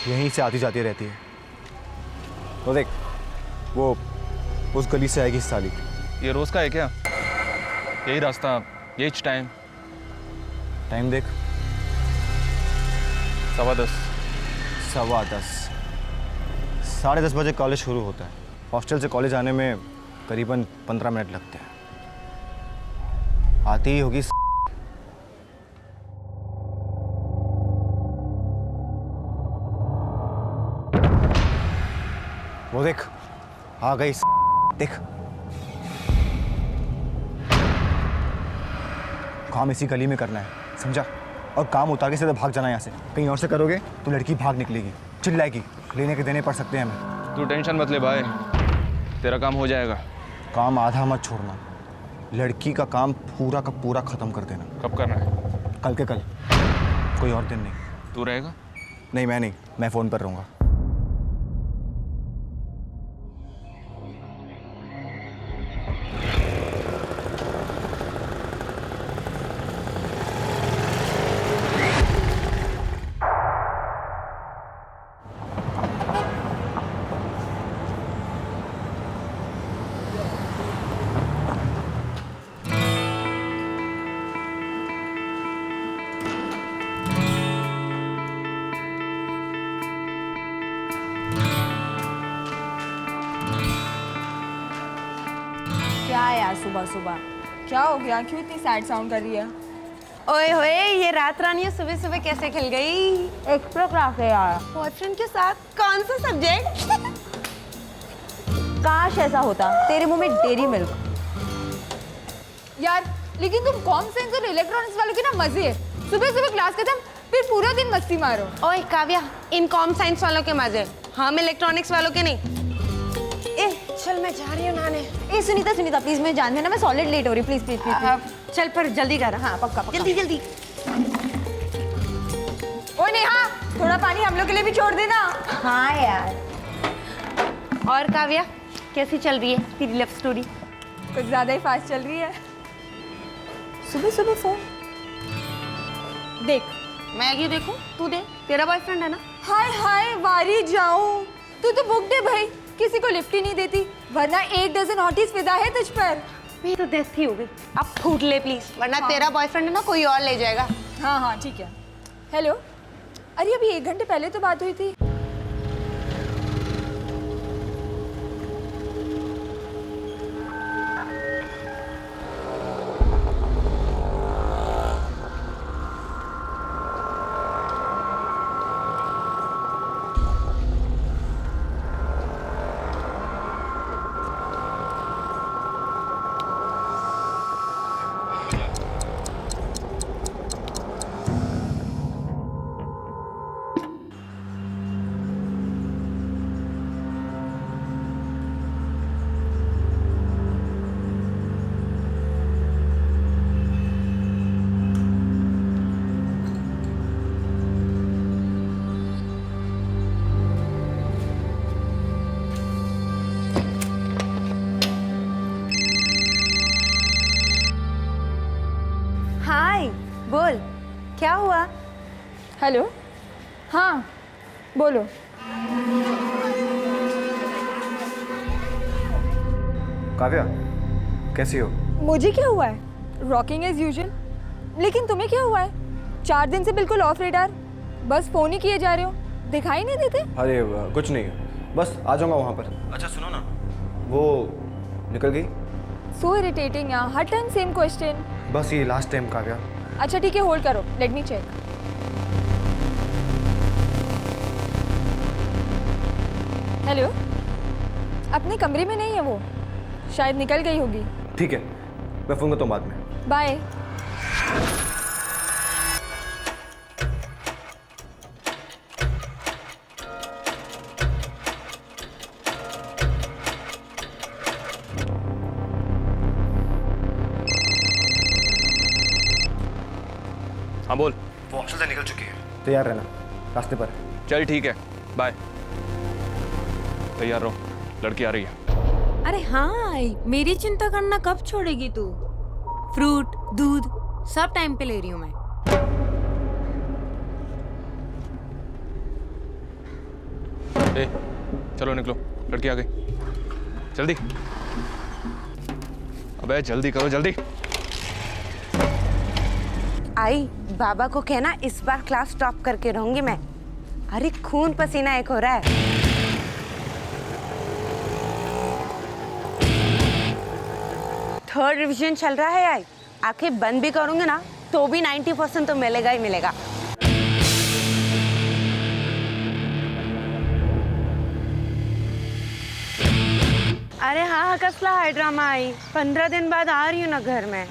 यहीं से आती जाती रहती है। तो देख, वो उस गली से आएगी साली। ये रोज का है क्या? यही रास्ता, यही टाइम। टाइम देख, 10:15। 10:15। 10:30 बजे कॉलेज शुरू होता है। हॉस्टल से कॉलेज आने में करीबन 15 मिनट लगते हैं। आती ही होगी। वो देख, आ गई। देख, काम इसी गली में करना है, समझा? और काम उतार के सीधा भाग जाना यहाँ से। कहीं और से करोगे तो लड़की भाग निकलेगी, चिल्लाएगी, लेने के देने पड़ सकते हैं हमें। तू टेंशन मत ले भाई, तेरा काम हो जाएगा। काम आधा मत छोड़ना, लड़की का काम पूरा का पूरा खत्म कर देना। कब करना है? कल के कल, कोई और दिन नहीं। तू रहेगा? नहीं, मैं नहीं, मैं फ़ोन पर रहूँगा। क्या यार, सुबह सुबह क्या हो गया? क्यों इतनी सैड साउंड कर रही है? ओए होए, ये रात रानी सुबह सुबह कैसे खिल गई? एक्स्ट्रा क्लास है यार। बॉयफ्रेंड के साथ? कौन सा सब्जेक्ट? काश ऐसा होता, तेरे मुंह में डेरी मिल्क। यार लेकिन तुम कॉम साइंस और इलेक्ट्रॉनिक्स वालों के ना मजे है। सुबह सुबह क्लास खत्म, फिर पूरा दिन मस्ती मारो। ओए काव्या, इन कॉम साइंस वालों के मजे, हम इलेक्ट्रॉनिक्स वालों के नहीं। ए चल, मैं जा रही हूँ नहाने। ए सुनीता प्लीज, मैं जान देना, मैं सॉलिड लेट हो रही, प्लीज प्लीज प्लीज। चल पर जल्दी कर। हाँ पक्का पक्का। जल्दी जल्दी। ओ नेहा, थोड़ा पानी हम लोग के लिए भी छोड़ देना। हाँ यार। और काव्या, कैसी चल रही है तेरी लव स्टोरी? कुछ ज्यादा ही फास्ट चल रही है। सुबह सुबह फोन देख। मैं क्यों देखूं? तू दे, तेरा बॉयफ्रेंड है ना। हाय हाय, वारी जाऊं, तू तो बुक दे भाई, किसी को लिफ्ट ही नहीं देती, वरना 1 डज़न हॉटीज फिदा है तुझ पर। मेरी तो डेथ ही हो गई। अब फूट ले प्लीज, वरना तेरा बॉयफ्रेंड है ना, कोई और ले जाएगा। हाँ हाँ ठीक है। हेलो, अरे अभी 1 घंटे पहले तो बात हुई थी। बोल, क्या हुआ? हेलो, हाँ बोलो। काव्या, कैसी हो? मुझे क्या हुआ है? Rocking as usual. लेकिन तुम्हें क्या हुआ है? 4 दिन से बिल्कुल ऑफ रेडार, बस फोन ही किए जा रहे हो, दिखाई नहीं देते। अरे कुछ नहीं, बस आ जाऊंगा वहाँ पर। अच्छा सुनो ना, वो निकल गई। सो इरिटेटिंग यार, हर टाइम सेम क्वेश्चन। बस ये लास्ट टाइम काव्या। अच्छा ठीक है, होल्ड करो, लेट मी चेक। हेलो, अपने कमरे में नहीं है वो, शायद निकल गई होगी। ठीक है, मैं फोन करता हूँ बाद में। बाय। निकल चुकी है। तैयार रहना, रास्ते पर। चल ठीक है, बाय। तैयार रहो, लड़की आ रही है। अरे हाँ आई, मेरी चिंता करना कब छोड़ेगी तू? फ्रूट, दूध सब टाइम पे ले रही हूँ मैं। ए, चलो निकलो, लड़की आ गई। जल्दी, अबे जल्दी करो, जल्दी। आई, बाबा को कहना इस बार क्लास टॉप करके रहूंगी मैं। अरे खून पसीना एक हो रहा है। थर्ड रिवीजन चल रहा है आई, आंखें बंद भी करूंगी ना तो भी 90% तो मिलेगा ही मिलेगा। अरे हाँ, कसला है ड्रामा आई, 15 दिन बाद आ रही हूँ ना घर में।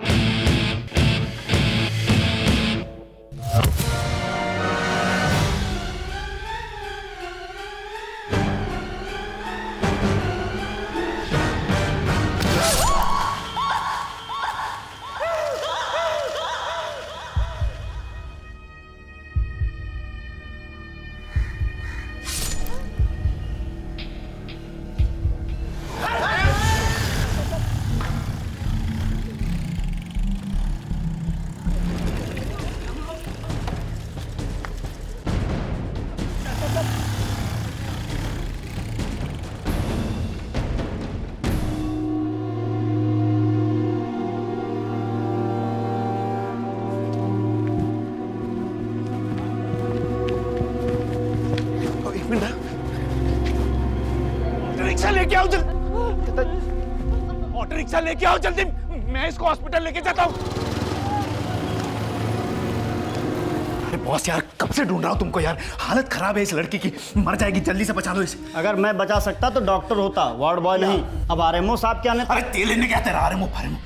रिक्शा लेके आओ जल्दी, ऑटो रिक्शा लेके आओ जल्दी, मैं इसको हॉस्पिटल लेके जाता हूँ। अरे बॉस यार, कब से ढूंढ रहा हूँ तुमको यार, हालत खराब है इस लड़की की, मर जाएगी, जल्दी से बचा लो इसे। अगर मैं बचा सकता तो डॉक्टर होता, वार्ड बॉय नहीं। अब आरएमओ साहब क्या ने? अरे तेल लेने क्या तेरा आरएमओ फारएमओ।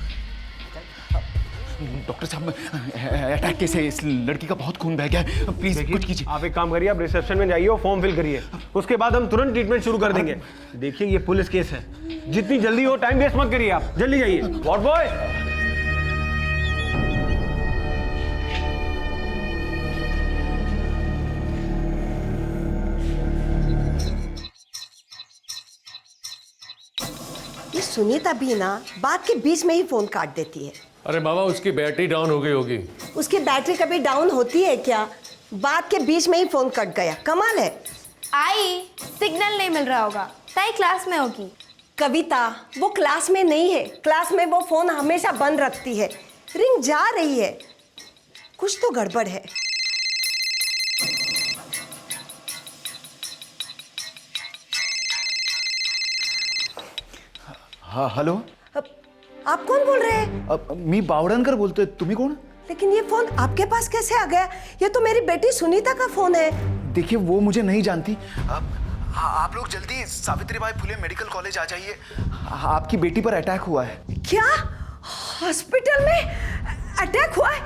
डॉक्टर साहब, अटैक केस है, इस लड़की का बहुत खून बह गया है, प्लीज कुछ कीजिए। आप एक काम करिए, आप रिसेप्शन में जाइए और फॉर्म फिल करिए, उसके बाद हम तुरंत ट्रीटमेंट शुरू कर देंगे। देखिए ये पुलिस केस है, जितनी जल्दी हो, टाइम वेस्ट मत करिए, आप जल्दी जाइए। वार्ड बॉय, ये सुनीता भी ना बात के बीच में ही फोन काट देती है। अरे बाबा, उसकी बैटरी डाउन हो गई होगी। उसकी बैटरी कभी डाउन होती है क्या? बात के बीच में ही फोन कट गया, कमाल है। आई, सिग्नल नहीं मिल रहा होगा, ताई क्लास में होगी। कविता, वो क्लास में नहीं है, क्लास में वो फोन हमेशा बंद रखती है। रिंग जा रही है, कुछ तो गड़बड़ है। हाँ हेलो, आप कौन बोल रहे हैं? मी बावड़नकर बोलते, तुम्ही कोण? लेकिन ये फोन आपके पास कैसे आ गया? ये तो मेरी बेटी सुनीता का फोन है। देखिए वो मुझे नहीं जानती। आप लोग जल्दी सावित्रीबाई फुले मेडिकल कॉलेज आ जाइए, आपकी बेटी पर अटैक हुआ है। क्या? हॉस्पिटल में अटैक हुआ है?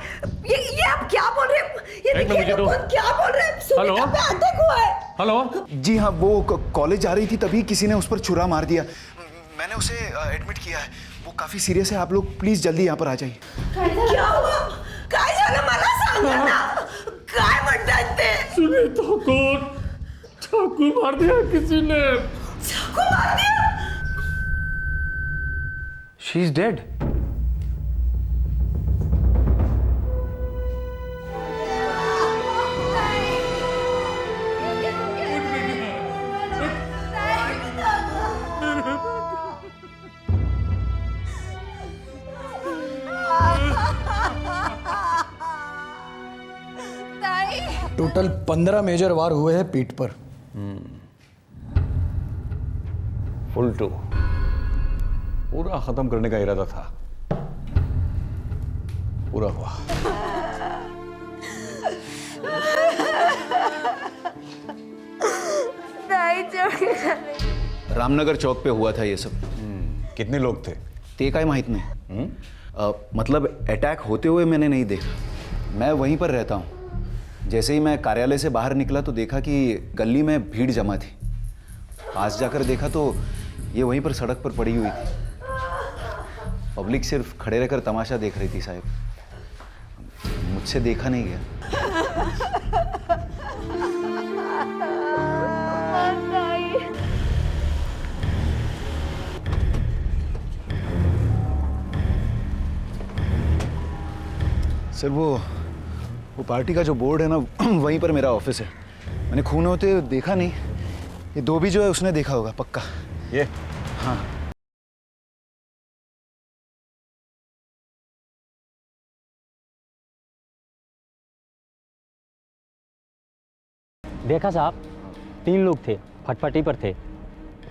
ये आप क्या बोल रहे हैं? ये देखिए तो क्या बोल रहे हैं? सुनीता पे अटैक हुआ है। हेलो जी हाँ, वो कॉलेज जा रही थी, तभी किसी ने उस पर छुरा मार दिया। मैंने उसे एडमिट किया है, वो काफी सीरियस है। आप लोग प्लीज जल्दी यहाँ पर आ जाइए। क्या हुआ? काय झालं मला सांगा ना, काय म्हणतात ते? सुनीता को चाकू मार दिया किसी ने। चाकू मार दिया? She is dead. Total 15 major वार हुए हैं पीठ पर। फुल टू पूरा खत्म करने का इरादा था, पूरा हुआ। रामनगर चौक पे हुआ था ये सब। कितने लोग थे? ते काय माहित नहीं। मतलब अटैक होते हुए मैंने नहीं देखा, मैं वहीं पर रहता हूँ। जैसे ही मैं कार्यालय से बाहर निकला तो देखा कि गली में भीड़ जमा थी। पास जाकर देखा तो ये वहीं पर सड़क पर पड़ी हुई थी। पब्लिक सिर्फ खड़े रहकर तमाशा देख रही थी साहब, मुझसे देखा नहीं गया। सर वो पार्टी का जो बोर्ड है ना वहीं पर मेरा ऑफिस है। मैंने खून होते हुए देखा नहीं, ये धोबी जो है उसने देखा होगा पक्का। ये हाँ देखा साहब, 3 लोग थे, फटफटी पर थे,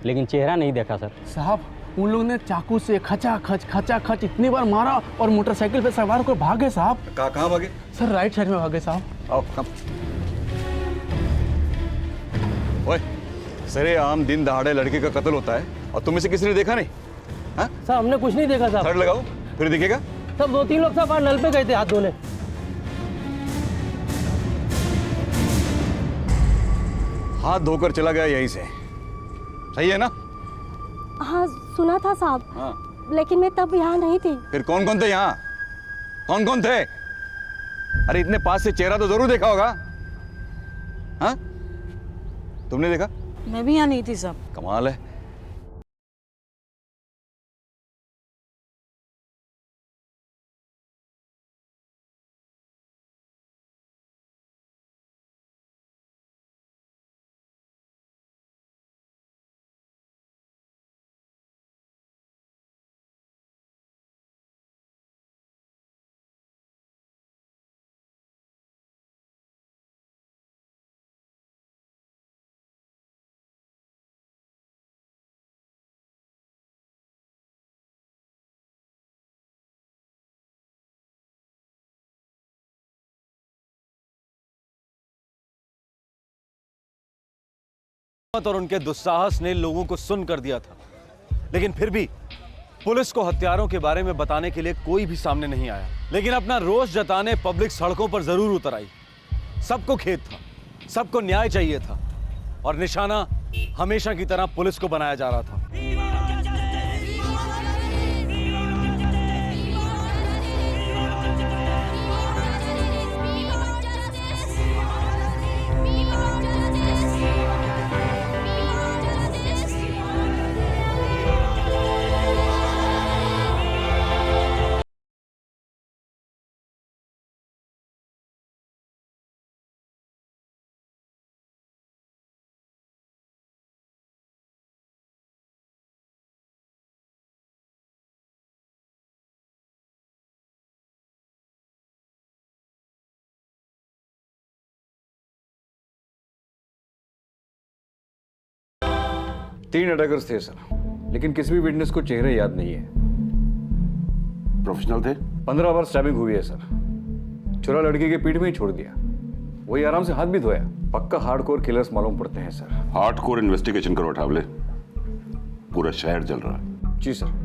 लेकिन चेहरा नहीं देखा सर। साहब उन लोगों ने चाकू से खचा खच इतनी बार मारा और मोटरसाइकिल पे सवार होकर भागे साहब। कहाँ भागे? सर राइट साइड में भागे साहब। आओ कम। ओए, सरे आम दिन दहाड़े लड़के का कत्ल होता है और तुम इसे किसी ने देखा नहीं? हाँ? साहब हमने कुछ नहीं देखा साहब। थर्ड लगाओ फिर दिखेगा। सब 2-3 लोग साहब नल पे गए थे हाथ धोने। हाथ धोकर चला गया यहीं से, सही है ना? हाँ सुना था साहब। हाँ। लेकिन मैं तब यहाँ नहीं थी। फिर कौन कौन थे यहाँ? कौन कौन थे? अरे इतने पास से चेहरा तो जरूर देखा होगा। हाँ? तुमने देखा? मैं भी यहाँ नहीं थी साहब। कमाल है। और उनके दुस्साहस ने लोगों को सुन कर दिया था, लेकिन फिर भी पुलिस को हत्यारों के बारे में बताने के लिए कोई भी सामने नहीं आया। लेकिन अपना रोष जताने पब्लिक सड़कों पर जरूर उतर आई। सबको खेद था, सबको न्याय चाहिए था और निशाना हमेशा की तरह पुलिस को बनाया जा रहा था। तीन अटैकर्स थे सर, लेकिन किसी भी विटनेस को चेहरे याद नहीं है। प्रोफेशनल थे। 15 बार स्टैबिंग हुई है सर। छुरा लड़की के पीठ में ही छोड़ दिया, वही आराम से हाथ भी धोया। पक्का हार्डकोर किलर्स मालूम पड़ते हैं सर। हार्डकोर इन्वेस्टिगेशन करो ठावले, पूरा शहर जल रहा है। जी सर।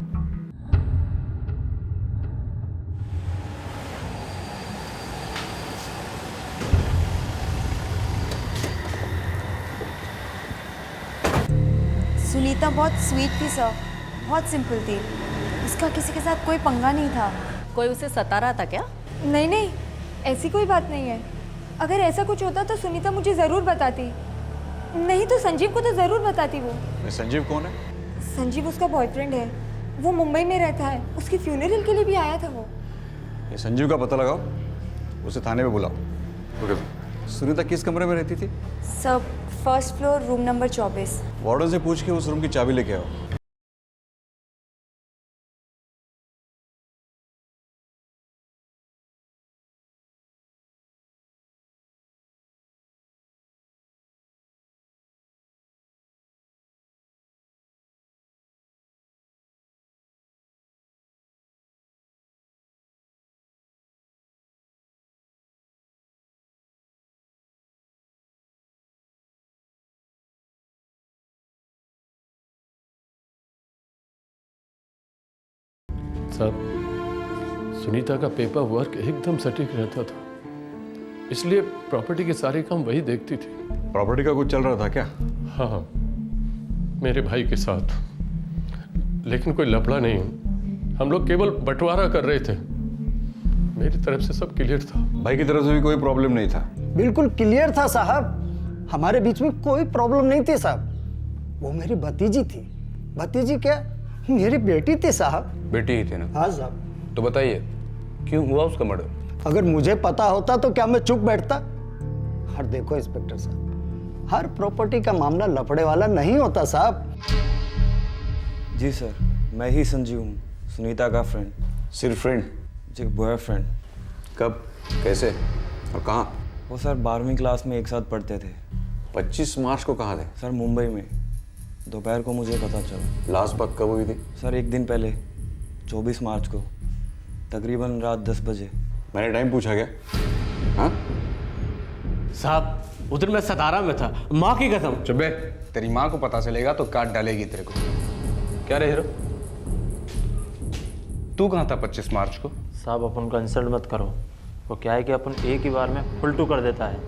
सुनीता बहुत स्वीट थी सर, बहुत सिंपल थी। उसका किसी के साथ कोई पंगा नहीं था। कोई उसे सता रहा था क्या? नहीं नहीं, ऐसी कोई बात नहीं है। अगर ऐसा कुछ होता तो सुनीता मुझे ज़रूर बताती, नहीं तो संजीव को तो ज़रूर बताती वो। संजीव कौन है? संजीव उसका बॉयफ्रेंड है, वो मुंबई में रहता है। उसकी फ्यूनरल के लिए भी आया था वो। ये संजीव का पता लगाओ, उसे थाने में बुलाओ। ओके। सुनीता किस कमरे में रहती थी? सब first floor, room number 24। Warden से पूछ के उस रूम की चाबी लेके आओ। साहब, सुनीता का पेपर वर्क एकदम सटीक रहता था, इसलिए प्रॉपर्टी के सारे काम वही देखती थी। प्रॉपर्टी का कुछ चल रहा था क्या? हाँ, मेरे भाई के साथ, लेकिन कोई लफड़ा नहीं। हम लोग केवल बंटवारा कर रहे थे। मेरी तरफ से सब क्लियर था। भाई की तरफ से भी कोई प्रॉब्लम नहीं था? बिल्कुल क्लियर था साहब, हमारे बीच में कोई प्रॉब्लम नहीं थी साहब। वो मेरी भतीजी थी। भतीजी क्या, मेरी बेटी थी साहब। बेटी ही थी ना? हाँ साहब। तो बताइए क्यों हुआ उसका मर्डर? अगर मुझे पता होता तो क्या मैं चुप बैठता? और देखो इंस्पेक्टर साहब, हर प्रॉपर्टी का मामला लफड़े वाला नहीं होता साहब। जी सर, मैं ही संजीव हूँ, सुनीता का फ्रेंड। सिर्फ फ्रेंड? जी, बॉयफ्रेंड। कब, कैसे और कहाँ? वो सर 12वीं क्लास में एक साथ पढ़ते थे। 25 मार्च को कहाँ थे? सर मुंबई में, दोपहर को मुझे पता चला। लास्ट बात कब हुई थी? सर 1 दिन पहले, 24 मार्च को, तकरीबन रात 10 बजे। मैंने टाइम पूछा क्या? हाँ साहब उधर मैं सतारा में था, माँ की कसम। चुप बे, तेरी माँ को पता चलेगा तो काट डालेगी तेरे को। क्या रे हीरो, तू कहाँ था 25 मार्च को? साहब अपन को इंसल्ट मत करो, वो क्या है कि अपन एक ही बार में फुलटू कर देता है,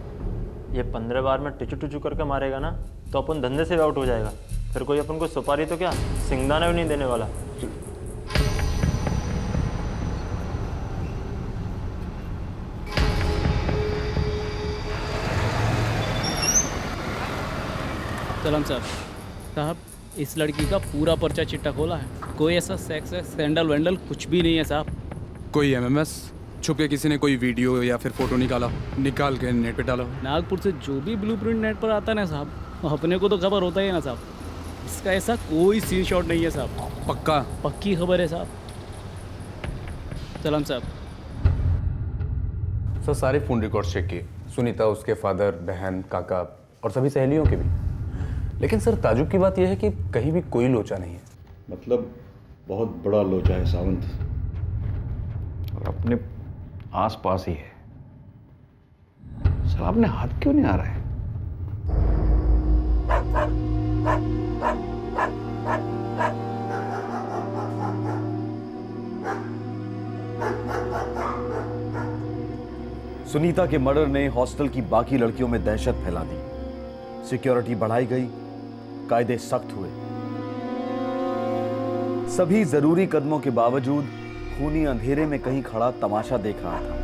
ये 15 बार में टिचू टिचू करके मारेगा ना तो अपन धंधे से भी आउट हो जाएगा, फिर कोई अपन को सुपारी तो क्या सिंगदाना भी नहीं देने वाला। सलाम साहब, इस लड़की का पूरा पर्चा चिट्टा खोला है, कोई ऐसा सेक्स सैंडल वैंडल कुछ भी नहीं है साहब। कोई एमएमएस छुप के किसी ने कोई वीडियो या फिर फोटो निकाल के नेट पे डाला? नागपुर से जो भी ब्लूप्रिंट नेट पर आता है ना साहब, अपने को तो खबर होता ही है ना साहब, इसका ऐसा कोई सीन शॉट नहीं है साहब। पक्का? पक्की खबर है साहब। सलाम साहब। सर सारे फ़ोन रिकॉर्ड्स चेक किए, सुनीता, उसके फादर, बहन, काका और सभी सहेलियों के भी। लेकिन सर ताजुब की बात यह है कि कहीं भी कोई लोचा नहीं है। मतलब बहुत बड़ा लोचा है सावंत, और अपने आस पास ही है। सर आपने हाथ क्यों नहीं आ रहा है? सुनीता के मर्डर ने हॉस्टल की बाकी लड़कियों में दहशत फैला दी, सिक्योरिटी बढ़ाई गई, कायदे सख्त हुए। सभी जरूरी कदमों के बावजूद खूनी अंधेरे में कहीं खड़ा तमाशा देख रहा था।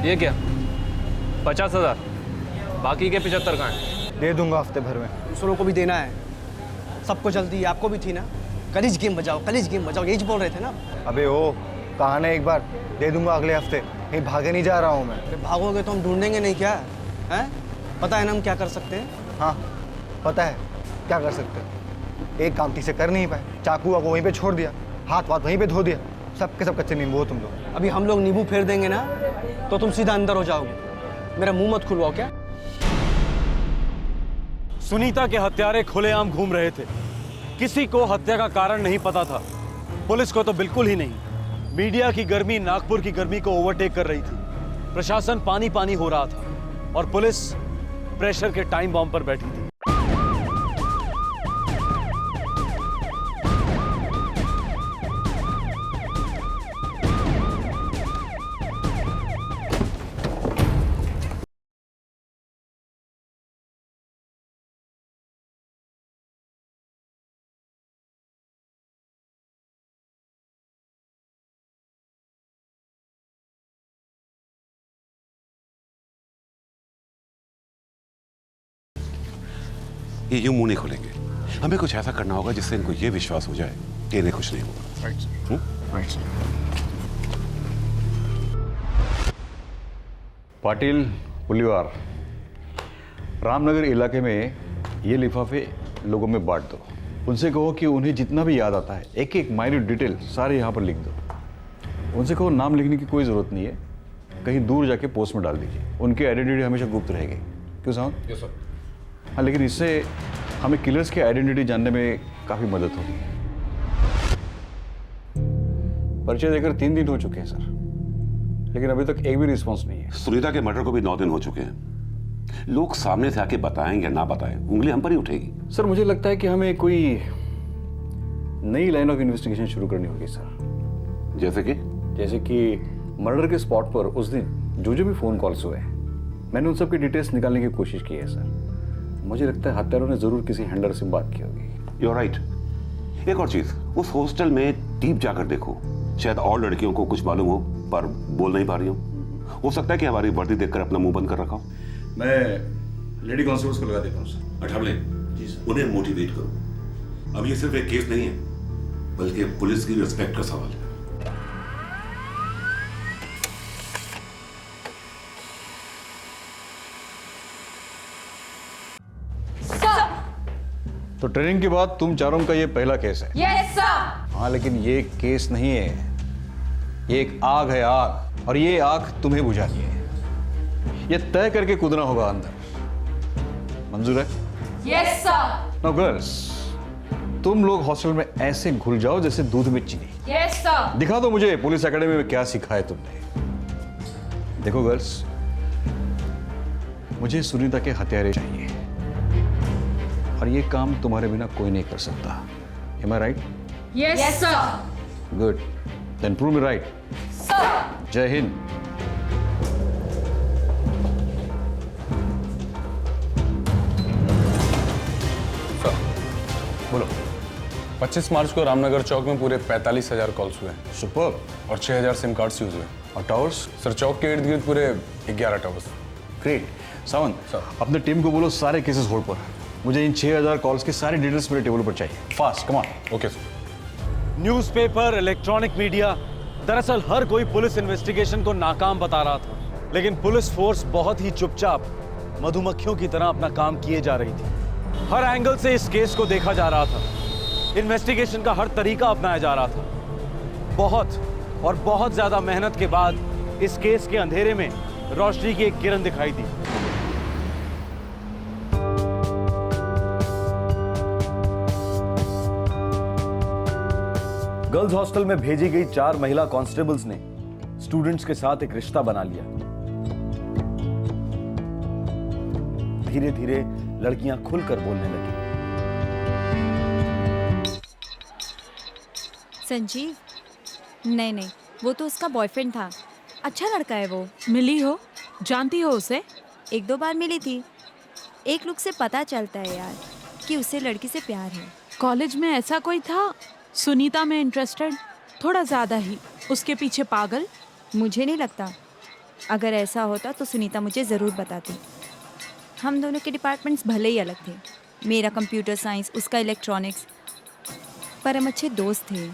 ये क्या 50,000, बाकी के 75 कहाँ हैं? दे दूंगा हफ्ते भर में। दूसरों को भी देना है, सबको जल्दी, आपको भी थी ना। कलीज गेम बजाओ, कलीज गेम बजाओ, यही बोल रहे थे ना। अबे ओ, कहा ना एक बार, दे दूंगा अगले हफ्ते, कहीं भागे नहीं जा रहा हूँ मैं। अरे भागोगे तो हम ढूंढेंगे नहीं क्या है? पता है ना हम क्या कर सकते हैं? हाँ पता है क्या कर सकते हैं। एक काम ठीक से कर नहीं पाए, चाकू को वहीं पे छोड़ दिया, हाथ वाथ वहीं पे धो दिया, सब के सब कच्चे नींबू हो तुम लोग। अभी हम लोग नींबू फेर देंगे ना तो तुम सीधा अंदर हो जाओगे, मेरा मुंह मत खुलवाओ क्या। सुनीता के हत्यारे खुलेआम घूम रहे थे, किसी को हत्या का कारण नहीं पता था, पुलिस को तो बिल्कुल ही नहीं। मीडिया की गर्मी नागपुर की गर्मी को ओवरटेक कर रही थी, प्रशासन पानी पानी हो रहा था और पुलिस प्रेशर के टाइम बॉम्ब पर बैठी थी। ये यूं मुंह नहीं खोलेंगे, हमें कुछ ऐसा करना होगा जिससे इनको ये विश्वास हो जाए कि इन्हें कुछ नहीं होगा। पाटिल पुलिवार, रामनगर इलाके में ये लिफाफे लोगों में बांट दो। उनसे कहो कि उन्हें जितना भी याद आता है एक एक माइन्यूट डिटेल सारे यहाँ पर लिख दो। उनसे कहो नाम लिखने की कोई ज़रूरत नहीं है, कहीं दूर जाके पोस्ट में डाल दीजिए, उनकी आइडेंटिटी हमेशा गुप्त रहेगी। क्यों साहब? Yes sir. हाँ, लेकिन इससे हमें किलर्स की आइडेंटिटी जानने में काफ़ी मदद होगी। परिचय देकर 3 दिन हो चुके हैं सर, लेकिन अभी तक एक भी रिस्पॉन्स नहीं है। सुनीता के मर्डर को भी 9 दिन हो चुके हैं। लोग सामने से आके बताएं या ना बताएं, उंगली हम पर ही उठेगी। सर मुझे लगता है कि हमें कोई नई लाइन ऑफ इन्वेस्टिगेशन शुरू करनी होगी सर। जैसे कि मर्डर के स्पॉट पर उस दिन जो भी फोन कॉल्स हुए मैंने उन सब की डिटेल्स निकालने की कोशिश की है सर। मुझे लगता है हत्यारों ने जरूर किसी हैंडलर से बात की होगी। You are right. एक और चीज, उस हॉस्टल में डीप जाकर देखो, शायद और लड़कियों को कुछ मालूम हो पर बोल नहीं पा रही हो सकता है कि हमारी वर्दी देखकर अपना मुंह बंद कर रखा हो। मैं लेडी कांस्टेबल्स को लगा देता हूँ सर। अठावले, जी सर। उन्हें मोटिवेट करो। अब ये सिर्फ एक केस नहीं है, बल्कि पुलिस की रिस्पेक्ट का सवाल है। तो ट्रेनिंग के बाद तुम चारों का ये पहला केस है। Yes sir. हाँ, लेकिन ये केस नहीं है, ये एक आग है, आग। और ये आग तुम्हें बुझानी है। ये तय करके कूदना होगा अंदर। मंजूर है? Yes sir. नाउ गर्ल्स, तुम लोग हॉस्टल में ऐसे घुल जाओ जैसे दूध में चीनी। Yes sir. दिखा दो मुझे पुलिस एकेडमी में क्या सिखाया तुमने। देखो गर्ल्स, मुझे सुनीता के हत्यारे चाहिए और ये काम तुम्हारे बिना कोई नहीं कर सकता। Am I right? Yes sir. Good. Then prove me right. Sir. जय हिंद। सर, बोलो। 25 मार्च को रामनगर चौक में पूरे 45,000 कॉल्स हुए हैं। सुपर। और 6,000 सिम कार्ड्स यूज हुए। और टावर्स? सर, चौक के इर्द गिर्द पूरे 11 टावर्स। ग्रेट। सावंत, अपने टीम को बोलो सारे केसेस होल्ड पर। मुझे इन 6,000 कॉल्स की सारी डिटेल्स मेरे टेबल पर चाहिए। Fast, come on. Okay sir. Newspaper, electronic media, दरअसल हर कोई पुलिस इन्वेस्टिगेशन को नाकाम बता रहा था, लेकिन पुलिस फोर्स बहुत ही चुपचाप मधुमक्खियों की तरह अपना काम किए जा रही थी। हर एंगल से इस केस को देखा जा रहा था। इन्वेस्टिगेशन का हर तरीका अपनाया जा रहा था। बहुत और बहुत ज्यादा मेहनत के बाद इस केस के अंधेरे में रोशनी की एक किरण दिखाई दी। गर्ल्स हॉस्टल में भेजी गई 4 महिला कांस्टेबल्स ने स्टूडेंट्स के साथ एक रिश्ता बना लिया। धीरे धीरे लड़कियां खुलकर बोलने लगी। संजीव, नहीं, वो तो उसका बॉयफ्रेंड था। अच्छा लड़का है वो। मिली हो? जानती हो उसे? 1-2 बार मिली थी। एक लुक से पता चलता है यार कि उसे लड़की से प्यार है। कॉलेज में ऐसा कोई था सुनीता में इंटरेस्टेड? थोड़ा ज़्यादा ही। उसके पीछे पागल? मुझे नहीं लगता। अगर ऐसा होता तो सुनीता मुझे ज़रूर बताती। हम दोनों के डिपार्टमेंट्स भले ही अलग थे, मेरा कंप्यूटर साइंस, उसका इलेक्ट्रॉनिक्स, पर हम अच्छे दोस्त थे।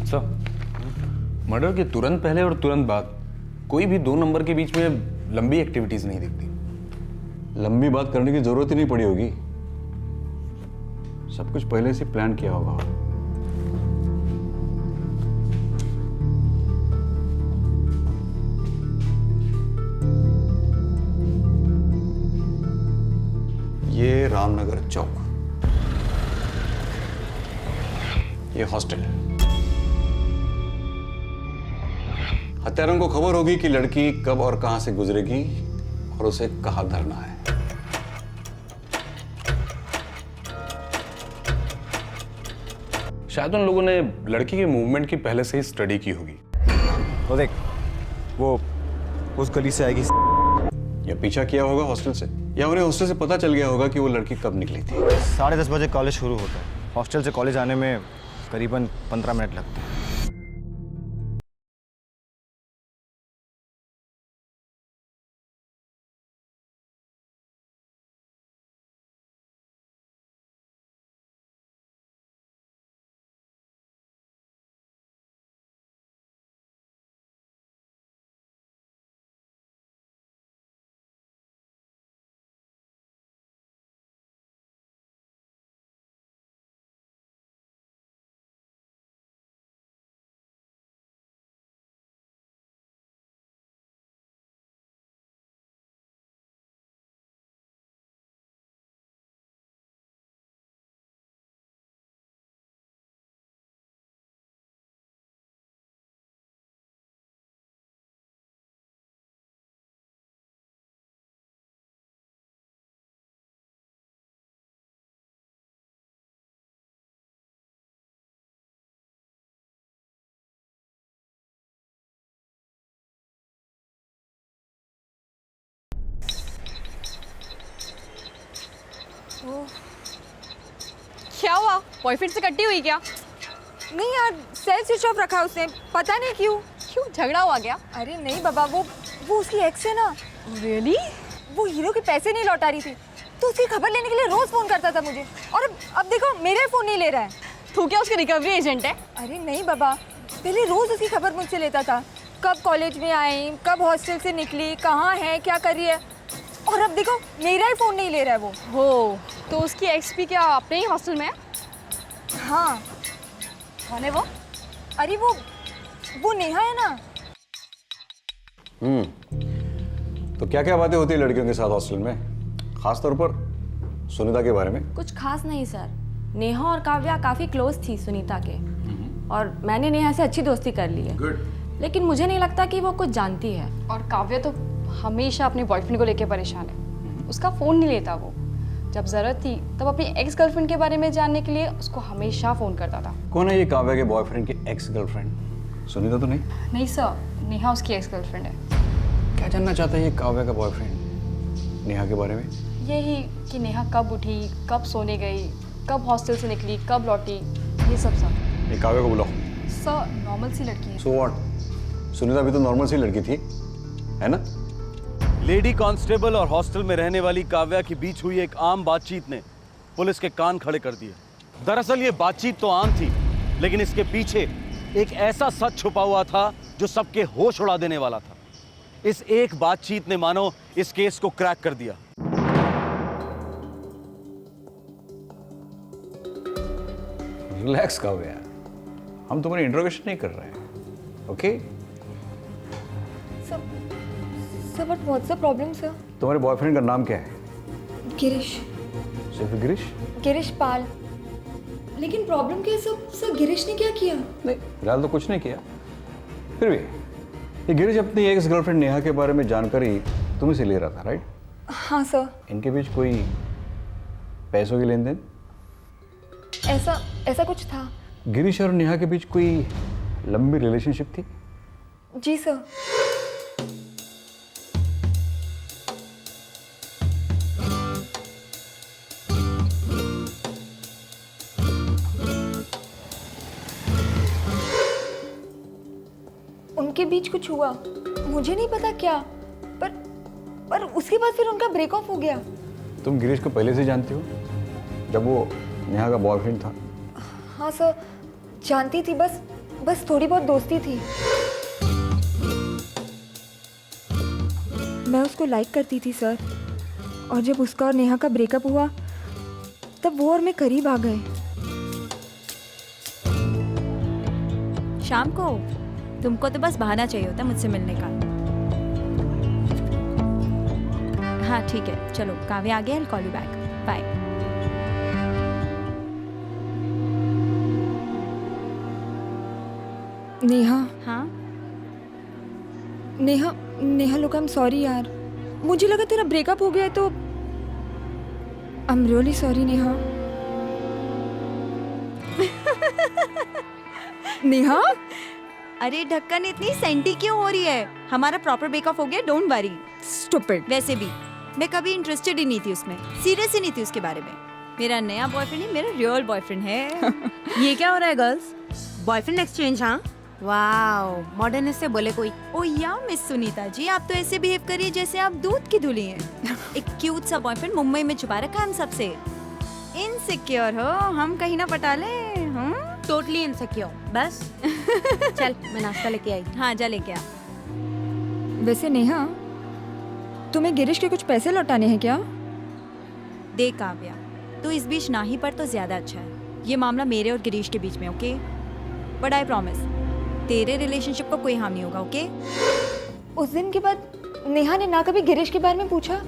सर, मर्डर के तुरंत पहले और तुरंत बाद कोई भी 2 नंबर के बीच में लंबी एक्टिविटीज नहीं दिखती। लंबी बात करने की जरूरत ही नहीं पड़ी होगी। सब कुछ पहले से प्लान किया होगा। ये रामनगर चौक, ये हॉस्टल। हत्यारों को खबर होगी कि लड़की कब और कहां से गुजरेगी और उसे कहां धरना है। शायद उन लोगों ने लड़की के मूवमेंट की पहले से ही स्टडी की होगी। तो देख, वो उस गली से आएगी या पीछा किया होगा हॉस्टल से, या उन्हें हॉस्टल से पता चल गया होगा कि वो लड़की कब निकली थी। 10:30 बजे कॉलेज शुरू होता है। हॉस्टल से कॉलेज आने में करीबन 15 मिनट लगते हैं। क्या हुआ? बॉयफ्रेंड से कट्टी हुई क्या? नहीं यार, सेल स्विच ऑफ रखा उसने, पता नहीं क्यों। क्यों, झगड़ा हुआ क्या? अरे नहीं बाबा, वो उसकी एक्स है ना। रियली? वो हीरो के पैसे नहीं लौटा रही थी, तो उसकी खबर लेने के लिए रोज फोन करता था मुझे, और अब देखो मेरा फोन नहीं ले रहा है। तू क्या उसके रिकवरी एजेंट है? अरे नहीं बाबा, पहले रोज उसकी खबर मुझसे लेता था, कब कॉलेज में आई, कब हॉस्टल से निकली, कहाँ है, क्या कर रही है, और अब देखो मेरा ही फोन नहीं ले रहा है वो। हो, तो उसकी एक्स भी क्या अपने ही हॉस्टल में है? हाँ। कौन है वो? अरे वो नेहा है ना। तो क्या क्या बातें होती है लड़कियों के साथ हॉस्टल में, खास तौर पर सुनीता के बारे में? कुछ खास नहीं सर, नेहा और काव्या काफ़ी क्लोज थी सुनीता के, और मैंने नेहा से अच्छी दोस्ती कर ली है। लेकिन मुझे नहीं लगता कि वो कुछ जानती है। और काव्या तो हमेशा अपने बॉयफ्रेंड को लेकर परेशान है, उसका फ़ोन नहीं लेता वो। जब ज़रूरत थी तब अपनी एक्स गर्लफ्रेंड के बारे में जानने के लिए उसको हमेशा फ़ोन करता था। कौन है ये काव्या के बॉयफ्रेंड की एक्स गर्लफ्रेंड? सुनीता तो नहीं? नहीं सर, नेहा उसकी एक्स गर्लफ्रेंड है। क्या जानना चाहता है ये काव्या का बॉयफ्रेंड नेहा के बारे में? यही कि नेहा कब उठी, कब सोने गई, कब हॉस्टल से निकली, कब लौटी, ये सब सर। ये काव्या को बुलाओ। सर नॉर्मल सी लड़की है। So what? सुनीता भी तो नॉर्मल सी लड़की थी, है ना? लेडी कांस्टेबल और हॉस्टल में रहने वाली काव्या के बीच हुई एक आम बातचीत ने पुलिस के कान खड़े कर दिए। दरअसल ये बातचीत तो आम थी, लेकिन इसके पीछे एक ऐसा सच छुपा हुआ था जो सबके होश उड़ा देने वाला था। इस एक बातचीत ने मानो इस केस को क्रैक कर दिया। रिलैक्स काव्या, हम तुम्हारी इंट्रोगेशन नहीं कर रहे हैं, okay? Sir but what's the problem sir? तुम्हारे बॉयफ्रेंड का नाम क्या है? गिरीश। सिर्फ गिरीश? गिरीश पाल। लेकिन प्रॉब्लम क्या है सर? गिरीश ने क्या किया? नहीं, फिलहाल तो कुछ नहीं किया। फिर भी ये गिरीश अपनी एक्स गर्लफ्रेंड नेहा के बारे में जानकारी तुम्हें से ले रहा था, राइट? हाँ सर। इनके बीच कोई पैसों की लेन देन? ऐसा कुछ था। गिरीश और नेहा के बीच कोई लंबी रिलेशनशिप थी? जी सर। उनके बीच कुछ हुआ, मुझे नहीं पता क्या, पर उसके बाद फिर उनका ब्रेक ऑफ हो गया। तुम गिरीश को पहले से जानती हो, जब वो नेहा का बॉयफ्रेंड था? हाँ सर, जानती थी, बस थोड़ी बहुत दोस्ती थी। मैं उसको लाइक करती थी सर, और जब उसका और नेहा का ब्रेकअप हुआ तब वो और मैं करीब आ गए। शाम को तुमको तो बस बहाना चाहिए होता मुझसे मिलने का। हाँ ठीक है, चलो काव्या आ गया, I'll call you back. Bye. Neha. हाँ? नेहा लोग, आई एम सॉरी यार, मुझे लगा तेरा ब्रेकअप हो गया है, तो I am really sorry Neha. Neha? अरे ढक्कन इतनी सेंटी क्यों हो रही है? हमारा प्रॉपर ब्रेकअप हो गया, डोंट वरी। स्टूपिड। वैसे भी मैं कभी इंटरेस्टेड ही नहीं थी उसमें, सीरियस ही नहीं थी उसके बारे में। मेरा नया बॉयफ्रेंड ही मेरा रियल बॉयफ्रेंड है। ये क्या हो रहा है गर्ल्स? Boyfriend exchange? हाँ वाओ, मॉडर्न से बोले कोई। ओ या मिस सुनीता जी, आप तो ऐसे बिहेव करिए जैसे आप दूध की धुली हैं। एक क्यूट सा बॉयफ्रेंड मुंबई में छुपा रखा हम सबसे। इनसिक्योर हो, हम कहीं ना पटा ले। Totally insecure. बस चल मैं नाश्ता लेके आई। हाँ जा लेके आ। वैसे नेहा, तुम्हें गिरीश के कुछ पैसे लौटाने हैं क्या? देख काव्या, तो इस बीच ना ही पर तो ज्यादा अच्छा है। ये मामला मेरे और गिरीश के बीच में, ओके? बट आई प्रॉमिस तेरे रिलेशनशिप को कोई हार्म नहीं होगा, ओके? उस दिन के बाद नेहा ने ना कभी गिरीश के बारे में पूछा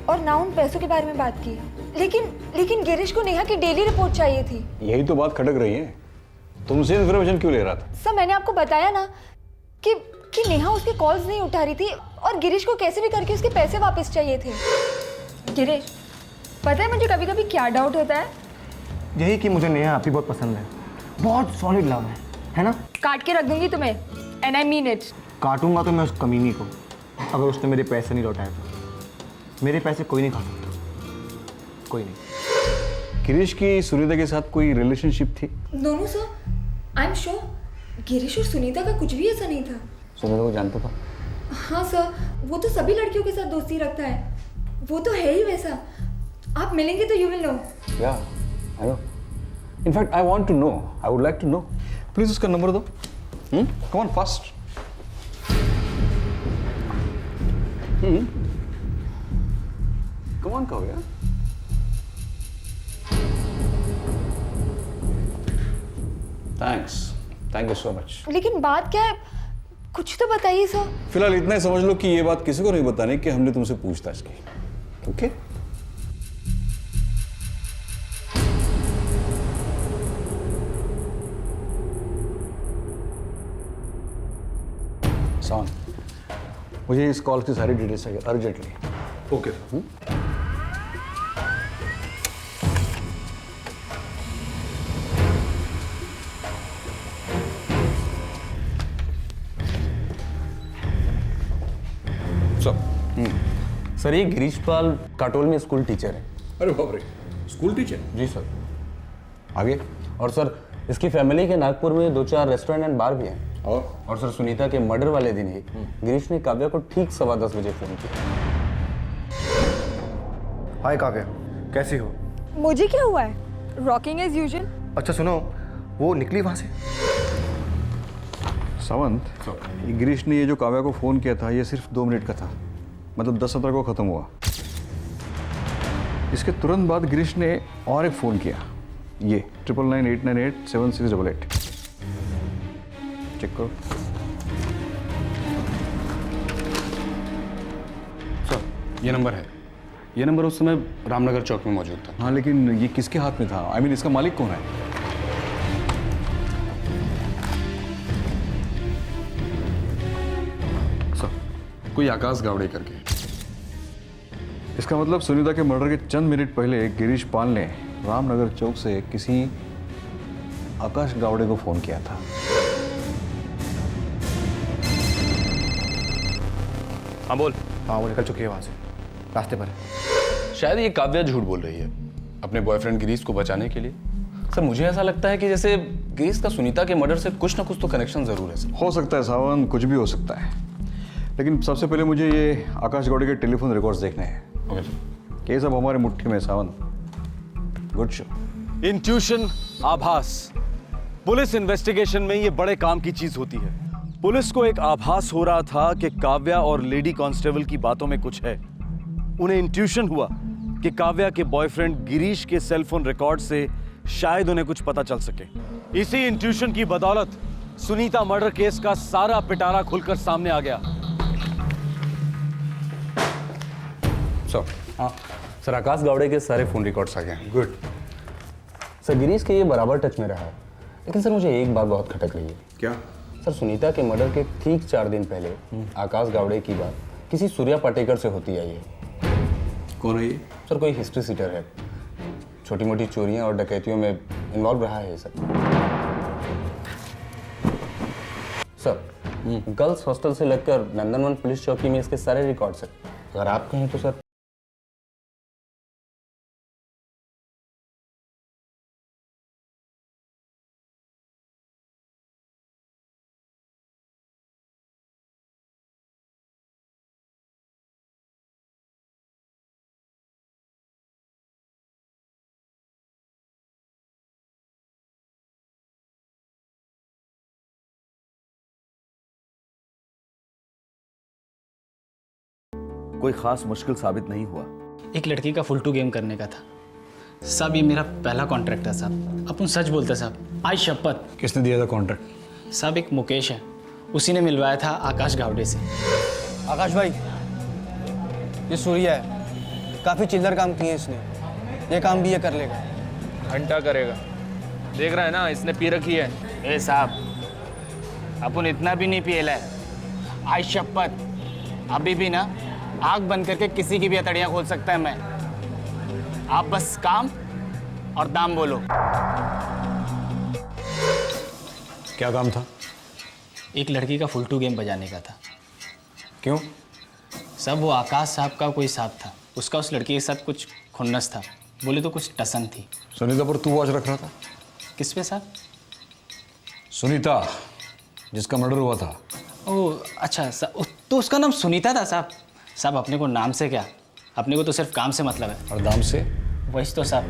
और ना उन पैसों के बारे में बात की, लेकिन गिरीश को नेहा की डेली रिपोर्ट चाहिए थी। यही तो बात खटक रही है, तुमसे इन्फॉर्मेशन क्यों ले रहा था? सर मैंने आपको बताया ना कि नेहा उसके कॉल्स नहीं उठा रही थी, और गिरीश को कैसे भी करके उसके पैसे वापस चाहिए थे। गिरीश, पता है मुझे कभी कभी क्या डाउट होता है? यही कि मुझे नेहा आपकी बहुत पसंद है, बहुत सॉलिड लव है ना? काट के रख दूंगी तुम्हें, एंड आई मीन इट। काटूंगा तो मैं उस कमीनी को, अगर उसने मेरे पैसे नहीं लौटाए तो। मेरे पैसे कोई नहीं खा सकता, कोई नहीं। गिरीश की सुनीता के साथ कोई रिलेशनशिप थी? No sir, I am sure Girish और सुनीता का कुछ भी ऐसा नहीं था। सुनीता को जानता था? हाँ सर, वो तो सभी लड़कियों के साथ दोस्ती रखता है, वो तो है ही वैसा। आप मिलेंगे तो you will know. Yeah I know, in fact I want to know, I would like to know. Please उसका नंबर दो। Come on fast. Come on Kavya. Thanks, thank you so much. लेकिन बात क्या है, कुछ तो बताइए सर। फिलहाल इतना ही समझ लो कि ये बात किसी को नहीं बतानी कि हमने तुमसे पूछताछ की। ओके? सॉन, मुझे इस कॉल की सारी डिटेल्स चाहिए अर्जेंटली। ओके। सर ये गिरीश पाल काटोल में स्कूल टीचर है। अरे बाप रे, स्कूल टीचर? जी सर। आगे? और सर इसकी फैमिली के नागपुर में 2-4 रेस्टोरेंट एंड बार भी हैं। और सर सुनीता के मर्डर वाले दिन ही गिरीश ने काव्या को ठीक 10:15 बजे फोन किया। हाय काव्या, कैसी हो? मुझे क्या हुआ है? Rocking as usual. अच्छा सुनो, वो निकली वहां से? सावंत, ये गिरीश ने ये जो काव्या को फोन किया था ये सिर्फ 2 मिनट का था, मतलब 10:17 को खत्म हुआ। इसके तुरंत बाद गिरीश ने और एक फोन किया, ये 9998987688। चेक करो। सर ये नंबर है, ये नंबर उस समय रामनगर चौक में मौजूद था। हाँ लेकिन ये किसके हाथ में था? आई मीन इसका मालिक कौन है? कोई आकाश गावड़े करके। इसका मतलब सुनीता के मर्डर के चंद मिनट पहले गिरीश पाल ने रामनगर चौक से किसी आकाश गावड़े को फोन किया था। हाँ बोल। हाँ वो निकल चुकी है वहां से, रास्ते पर है। शायद ये काव्या झूठ बोल रही है अपने बॉयफ्रेंड गिरीश को बचाने के लिए। सर मुझे ऐसा लगता है कि जैसे गिरीश का सुनीता के मर्डर से कुछ ना कुछ तो कनेक्शन जरूर है सर। हो सकता है सावन, कुछ भी हो सकता है, लेकिन सबसे पहले मुझे ये आकाश गौड़े के टेलीफोन रिकॉर्ड्स देखने हैं। Okay sir. केस अब हमारे मुट्ठी में सावन। Good show. इंट्यूशन, आभास, पुलिस इन्वेस्टिगेशन में ये बड़े काम की चीज होती है। पुलिस को एक आभास हो रहा था कि काव्या और लेडी कांस्टेबल की बातों में कुछ है। उन्हें इंट्यूशन हुआ कि काव्या के बॉयफ्रेंड गिरीश के सेलफोन रिकॉर्ड से शायद उन्हें कुछ पता चल सके। इसी इंट्यूशन की बदौलत सुनीता मर्डर केस का सारा पिटारा खुलकर सामने आ गया। हाँ सर, आकाश गावड़े के सारे फोन रिकॉर्ड्स आ गए हैं। Good sir. गिरीश के ये बराबर टच में रहा है, लेकिन सर मुझे एक बात बहुत खटक रही है। क्या? सर सुनीता के मर्डर के ठीक 4 दिन पहले आकाश गावड़े की बात किसी सूर्या पाटेकर से होती आई है। कौन है ये? सर कोई हिस्ट्री सीटर है, छोटी मोटी चोरियां और डकैतियों में इन्वॉल्व रहा है सर। सर गर्ल्स हॉस्टल से लगकर नंदनवन पुलिस चौकी में इसके सारे रिकॉर्ड्स हैं। अगर आप कहें तो सर। कोई खास मुश्किल साबित नहीं हुआ। एक लड़की का फुल-टू गेम करने का था साहब। ये मेरा पहला कॉन्ट्रैक्ट है साहब। अपन सच बोलते साहब, आज शपथ। किसने दिया था कॉन्ट्रैक्ट? साहब एक मुकेश है, उसी ने मिलवाया था आकाश गावड़े से। आकाश भाई, ये सूर्या है, काफ़ी चिल्लर काम किए इसने, ये काम भी ये कर लेगा। घंटा करेगा, देख रहा है ना, इसने पी रखी है। ए साहब, अपन इतना भी नहीं पिएला है। आज शपथ, अभी भी ना आग बंद करके किसी की भी हथेलियां खोल सकता है मैं। आप बस काम और दाम बोलो। क्या काम था? एक लड़की का फुल-टू गेम बजाने का था। क्यों? सब वो आकाश साहब का कोई साथ था, उसका उस लड़की के साथ कुछ खुन्नस था, बोले तो कुछ टसन थी। सुनीता पर तू वॉच रख रहा था? किस पे साहब? सुनीता, जिसका मर्डर हुआ था। ओह अच्छा साहब, तो उसका नाम सुनीता था साहब। साहब अपने को नाम से क्या, अपने को तो सिर्फ काम से मतलब है। और दाम से? वही तो साहब,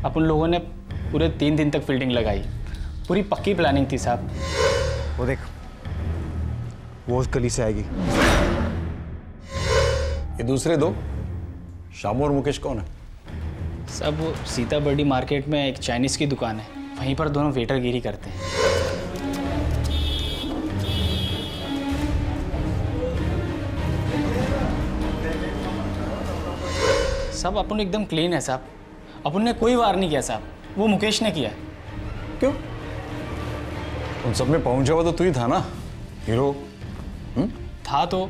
अपन लोगों ने पूरे 3 दिन तक फील्डिंग लगाई, पूरी पक्की प्लानिंग थी साहब। वो देख, वो उस गली से आएगी। ये दूसरे दो, शामू और मुकेश कौन है? साहब वो सीताबर्डी मार्केट में एक चाइनीज़ की दुकान है, वहीं पर दोनों वेटरगिरी करते हैं। साहब अपन एकदम क्लीन है साहब, अपन ने कोई वार नहीं किया साहब, वो मुकेश ने किया है। क्यों? उन सब में पहुंचा हुआ तो तू ही था ना, हीरो। था तो,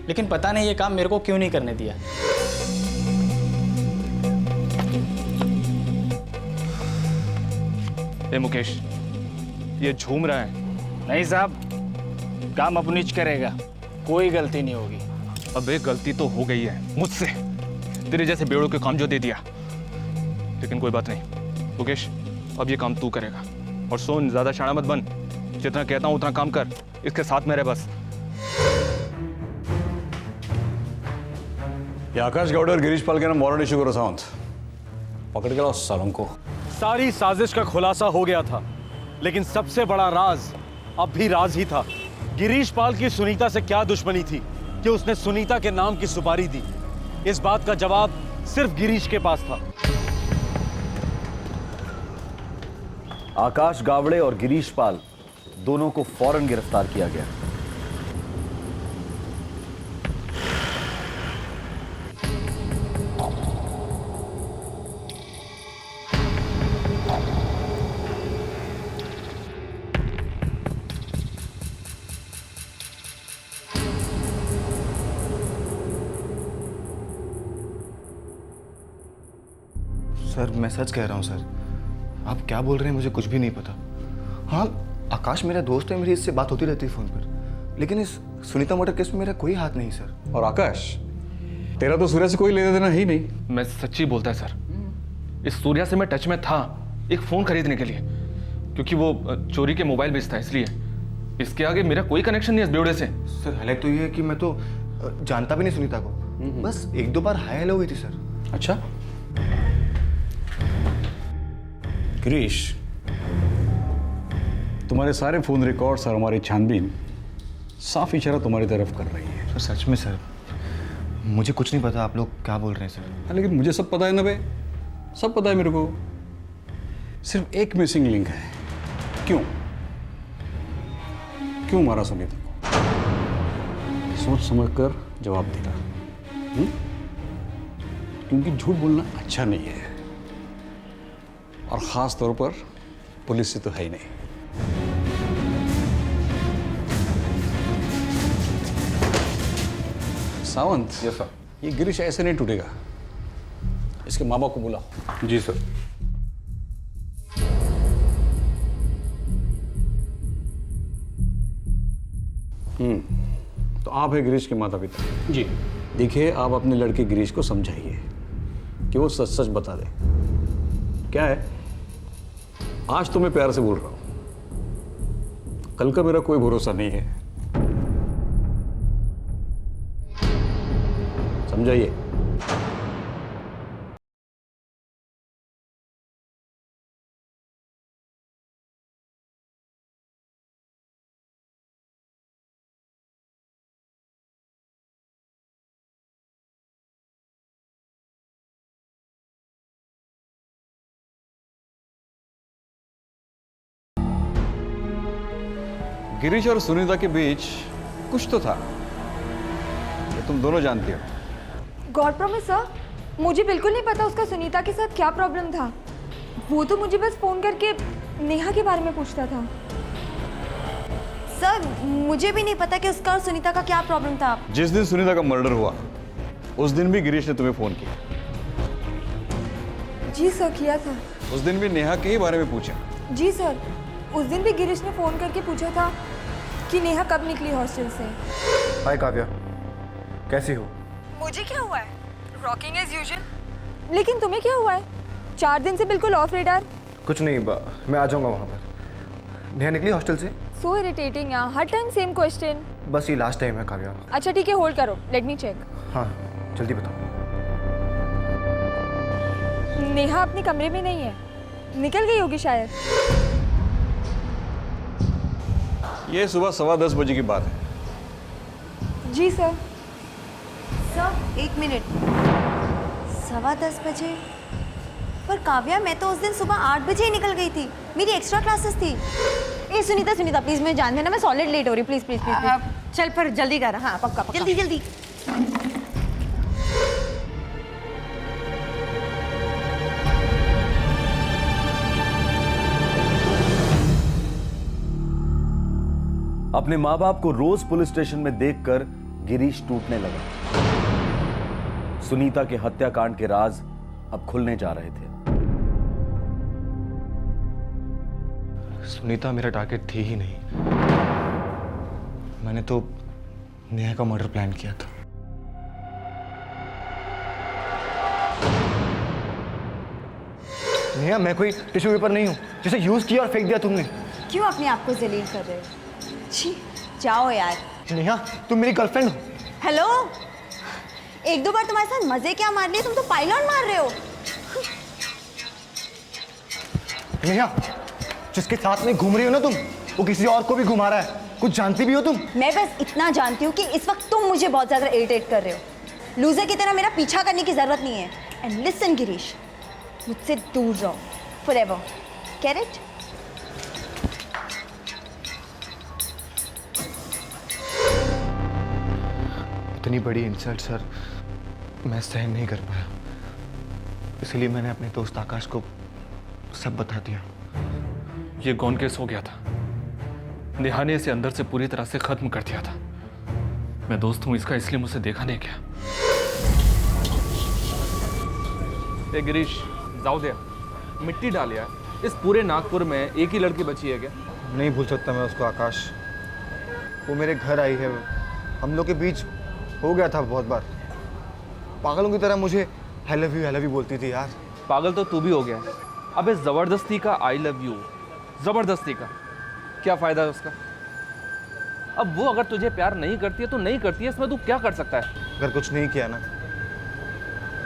लेकिन पता नहीं ये काम मेरे को क्यों नहीं करने दिया। ए मुकेश, ये झूम रहा है। नहीं साहब, काम अपनीच करेगा, कोई गलती नहीं होगी। अबे गलती तो हो गई है मुझसे, तेरे जैसे बेड़ों के काम जो दे दिया। लेकिन कोई बात नहीं मुकेश, अब ये काम तू करेगा। और सुन, ज्यादा शाना मत बन, जितना कहता हूँ उतना काम कर, इसके साथ में रह बस। ये आकाश गौड़ और गिरीश पाल के नाम वारंट इशू करो सावंत, पकड़ के लाओ सालों को। सारी साजिश का खुलासा हो गया था, लेकिन सबसे बड़ा राज अब भी राज ही था। गिरीश पाल की सुनीता से क्या दुश्मनी थी कि उसने सुनीता के नाम की सुपारी दी? इस बात का जवाब सिर्फ गिरीश के पास था। आकाश गावड़े और गिरीश पाल दोनों को फौरन गिरफ्तार किया गया। सर मैं सच कह रहा हूँ सर, आप क्या बोल रहे हैं मुझे कुछ भी नहीं पता। हाँ आकाश मेरा दोस्त है, मेरी इससे बात होती रहती है फ़ोन पर, लेकिन इस सुनीता मर्डर केस में मेरा कोई हाथ नहीं सर। और आकाश, तेरा तो सूर्या से कोई लेना देना ही नहीं। मैं सच्ची बोलता है सर, इस सूर्या से मैं टच में था एक फ़ोन खरीदने के लिए, क्योंकि वो चोरी के मोबाइल बेचता है, इसलिए। इसके आगे मेरा कोई कनेक्शन नहीं है इस बेवड़े से। सर हालांकि तो ये है कि मैं तो जानता भी नहीं सुनीता को, बस 1-2 बार हाय हेलो हुई थी सर। अच्छा गिरीश, तुम्हारे सारे फोन रिकॉर्ड्स और हमारी छानबीन साफ इशारा तुम्हारी तरफ कर रही है। सर सच में सर, मुझे कुछ नहीं पता आप लोग क्या बोल रहे हैं सर। लेकिन मुझे सब पता है ना बे, सब पता है मेरे को। सिर्फ एक मिसिंग लिंक है। क्यों क्यों मारा सुनीता को? सोच समझ कर जवाब देना, क्योंकि झूठ बोलना अच्छा नहीं है, और खास तौर पर पुलिस से तो है ही नहीं। Sawant, yes sir. ये गिरीश ऐसे नहीं टूटेगा, इसके माँ बाप को बुलाओ। जी सर। तो आप है गिरीश के माता पिता? जी। देखिए, आप अपने लड़के गिरीश को समझाइए कि वो सच सच बता दे। क्या है, आज तो मैं प्यार से बोल रहा हूं, कल का मेरा कोई भरोसा नहीं है। समझाइए। गिरीश और सुनीता के बीच कुछ तो था, ये तुम दोनों जानती हो। गॉड प्रॉमिस सर, मुझे बिल्कुल नहीं पता उसका सुनीता के साथ क्या प्रॉब्लम था। वो तो मुझे बस फ़ोन करके नेहा के बारे में पूछता था। सर मुझे भी नहीं पता कि उसका और सुनीता का क्या प्रॉब्लम था। जिस दिन सुनीता का मर्डर हुआ उस दिन भी गिरीश ने तुम्हें फोन किया? जी सर किया था। उस दिन भी नेहा के ही बारे में पूछा? जी सर, उस दिन भी गिरीश ने फ़ोन करके पूछा था कि नेहा कब निकली हॉस्टल से। हाय काव्या, कैसी हो? मुझे क्या हुआ है, रॉकिंग एज यूजुअल। लेकिन तुम्हें क्या हुआ है? 4 दिन से बिल्कुल ऑफ रेडार। कुछ नहीं, मैं आ जाऊंगा वहाँ पर। नेहा निकली हॉस्टल से? सो इरिटेटिंग यार, हर टाइम सेम क्वेश्चन। बस ये लास्ट टाइम है काव्या। अच्छा ठीक है, होल्ड करो, लेट मी चेक। हाँ जल्दी बताओ। नेहा अपने कमरे में नहीं है, निकल गई होगी शायद। ये सुबह 10:15 बजे की बात है। जी सर। सर 1 मिनट, 10:15 बजे? पर काव्या, मैं तो उस दिन सुबह 8 बजे ही निकल गई थी, मेरी एक्स्ट्रा क्लासेस थी। ए सुनीता सुनीता प्लीज मुझे जान देना, मैं सॉलिड लेट हो रही, प्लीज प्लीज प्लीज। चल पर जल्दी कर। हाँ पक्का पक्का। जल्दी जल्दी। अपने माँ बाप को रोज पुलिस स्टेशन में देखकर गिरीश टूटने लगा। सुनीता के हत्याकांड के राज अब खुलने जा रहे थे। सुनीता मेरा टारगेट थी ही नहीं। मैंने तो नेहा का मर्डर प्लान किया था। नेहा, मैं कोई टिश्यू पेपर नहीं हूं जिसे यूज किया और फेंक दिया तुमने। क्यों अपने आप को जलील कर रहे हो? छी, जाओ यार। नेहा, तुम मेरी गर्लफ्रेंड हो। हेलो, 1-2 बार तुम्हारे साथ मजे क्या मार लिए, तुम तो पाइलॉट मार रहे हो। नेहा, जिसके साथ में घूम रही हो ना तुम, वो किसी और को भी घुमा रहा है। कुछ जानती भी हो तुम? मैं बस इतना जानती हूँ कि इस वक्त तुम मुझे बहुत ज्यादा इरिटेट कर रहे हो। लूजर की तरह मेरा पीछा करने की जरूरत नहीं है। एंड लिसन गिरीश, मुझसे दूर रहो फॉरएवर, गेट इट? इतनी बड़ी इंसल्ट सर मैं सहन नहीं कर पाया, इसलिए मैंने अपने दोस्त आकाश को सब बता दिया। ये गौन केस हो गया था। नेहा ने इसे अंदर से पूरी तरह से खत्म कर दिया था। मैं दोस्त हूं इसका, इसलिए मुझसे देखा नहीं गया। ए गिरीश, जाओ दे, मिट्टी डाल यार। इस पूरे नागपुर में एक ही लड़की बची है क्या? नहीं भूल सकता मैं उसको आकाश। वो मेरे घर आई है, हम लोग के बीच हो गया था बहुत बार। पागलों की तरह मुझे आई लव यू बोलती थी यार। पागल तो तू भी हो गया। अबे जबरदस्ती का आई लव यू, जबरदस्ती का क्या फायदा है उसका? अब वो अगर तुझे प्यार नहीं करती है तो नहीं करती है, इसमें तू क्या कर सकता है? अगर कुछ नहीं किया ना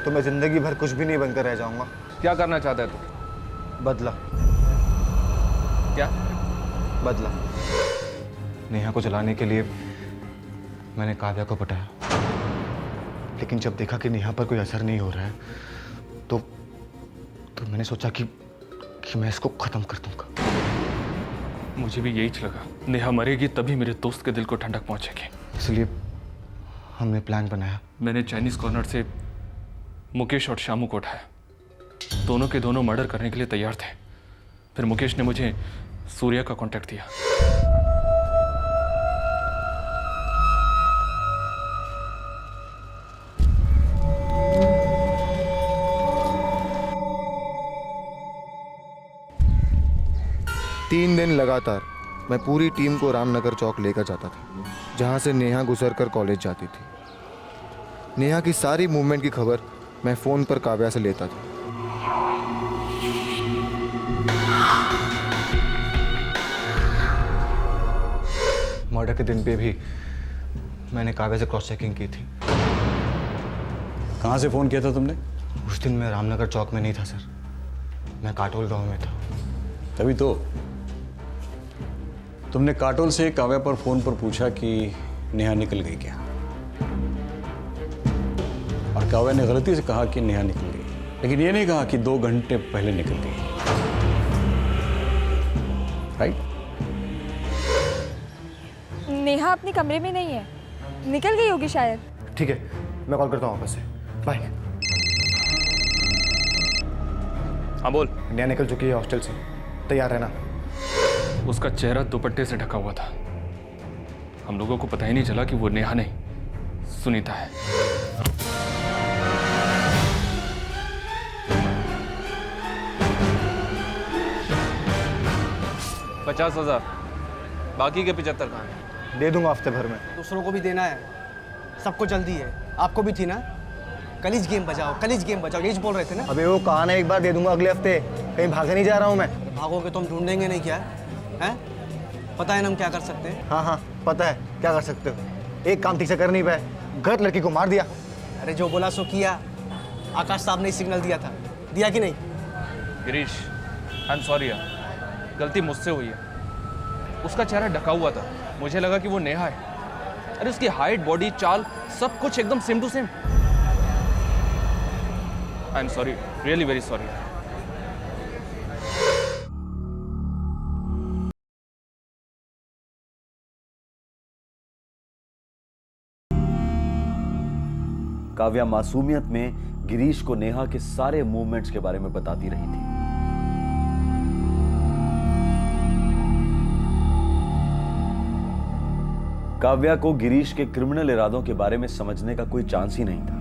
तो मैं जिंदगी भर कुछ भी नहीं बनकर रह जाऊंगा। क्या करना चाहता है तू? बदला। क्या बदला? नेहा को जलाने के लिए मैंने काव्या को पटाया, लेकिन जब देखा कि नेहा पर कोई असर नहीं हो रहा है तो मैंने सोचा कि मैं इसको खत्म कर दूंगा। मुझे भी यही लगा, नेहा मरेगी तभी मेरे दोस्त के दिल को ठंडक पहुंचेगी। इसलिए हमने प्लान बनाया। मैंने चाइनीज कॉर्नर से मुकेश और शामू को उठाया। दोनों के दोनों मर्डर करने के लिए तैयार थे। फिर मुकेश ने मुझे सूर्या का कांटेक्ट दिया। तीन दिन लगातार मैं पूरी टीम को रामनगर चौक लेकर जाता था, जहां से नेहा गुजर कर कॉलेज जाती थी। नेहा की सारी मूवमेंट की खबर मैं फ़ोन पर काव्या से लेता था। मर्डर के दिन पे भी मैंने काव्या से क्रॉस चेकिंग की थी। कहाँ से फ़ोन किया था तुमने? उस दिन मैं रामनगर चौक में नहीं था सर, मैं काटोल गांव में था। तभी तो तुमने काटोल से काव्या पर फोन पर पूछा कि नेहा निकल गई क्या, और काव्या ने गलती से कहा कि नेहा निकल गई, लेकिन ये नहीं कहा कि 2 घंटे पहले निकल गई। राइट? नेहा अपने कमरे में नहीं है, निकल गई होगी शायद। ठीक है, मैं कॉल करता हूँ वापस से। बाय। हाँ बोल। नेहा निकल चुकी है हॉस्टल से, तैयार रहना। उसका चेहरा दुपट्टे से ढका हुआ था। हम लोगों को पता ही नहीं चला कि वो नेहा नहीं, सुनीता है। $50,000, बाकी के 75 कहाँ हैं? दे दूंगा हफ्ते भर में। दूसरों को भी देना है, सबको जल्दी है। आपको भी थी ना? कलीज गेम बजाओ, कलीज गेम बजाओ, यही बोल रहे थे ना। अबे वो कहा ना, एक बार दे दूंगा अगले हफ्ते, कहीं भागने नहीं जा रहा हूँ मैं। भागोगे तो हम ढूंढेंगे नहीं क्या है? पता है ना हम क्या कर सकते हैं? हाँ हाँ पता है क्या कर सकते हो। एक काम ठीक से कर नहीं पाए, गलत लड़की को मार दिया। अरे जो बोला सो किया। आकाश साहब ने सिग्नल दिया था, दिया कि नहीं? गिरीश, आई एम सॉरी यार, गलती मुझसे हुई है। उसका चेहरा ढका हुआ था, मुझे लगा कि वो नेहा है। अरे उसकी हाइट, बॉडी, चाल सब कुछ एकदम same to same. I am sorry, really very sorry. Kavya मासूमियत में गिरीश को नेहा के सारे मूवमेंट्स के बारे में बताती रही थी। काव्या को गिरीश के क्रिमिनल इरादों के बारे में समझने का कोई चांस ही नहीं था।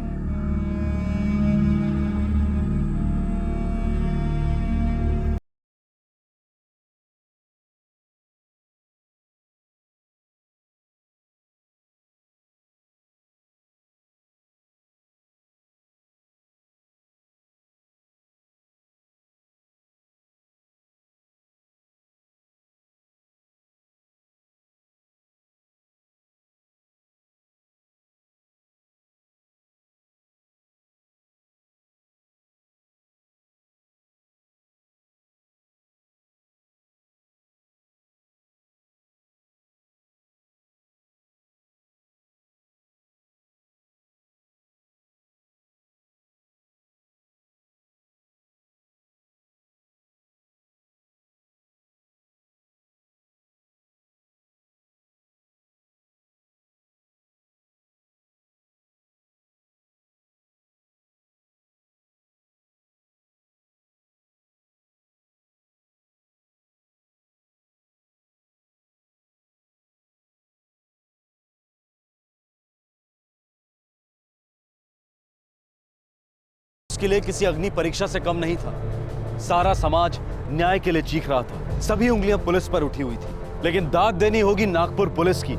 उसके लिए किसी अग्नि परीक्षा से कम नहीं था। सारा समाज न्याय के लिए चीख रहा था, सभी उंगलियां पुलिस पर उठी हुई थी। लेकिन दाद देनी होगी नागपुर पुलिस की,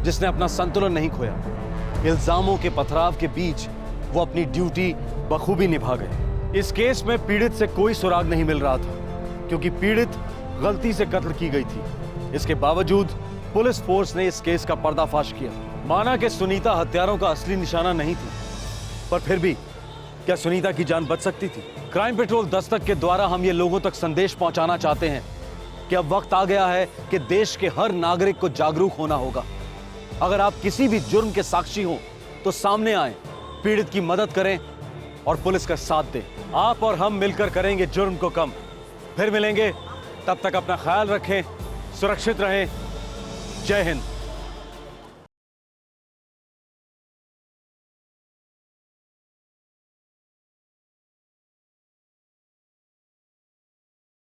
जिसने अपना संतुलन नहीं खोया। इल्जामों के पथराव के बीच वो अपनी ड्यूटी बखूबी निभा गए। इस केस में पीड़ित से कोई सुराग नहीं मिल रहा था, क्योंकि पीड़ित गलती से कत्ल की गई थी। इसके बावजूद पुलिस फोर्स ने इस केस का पर्दाफाश किया। माना कि सुनीता हत्यारों का असली निशाना नहीं थी, पर फिर भी क्या सुनीता की जान बच सकती थी? क्राइम पेट्रोल दस्तक के द्वारा हम ये लोगों तक संदेश पहुंचाना चाहते हैं कि अब वक्त आ गया है कि देश के हर नागरिक को जागरूक होना होगा। अगर आप किसी भी जुर्म के साक्षी हो तो सामने आए, पीड़ित की मदद करें और पुलिस का साथ दें। आप और हम मिलकर करेंगे जुर्म को कम। फिर मिलेंगे, तब तक अपना ख्याल रखें, सुरक्षित रहें। जय हिंद।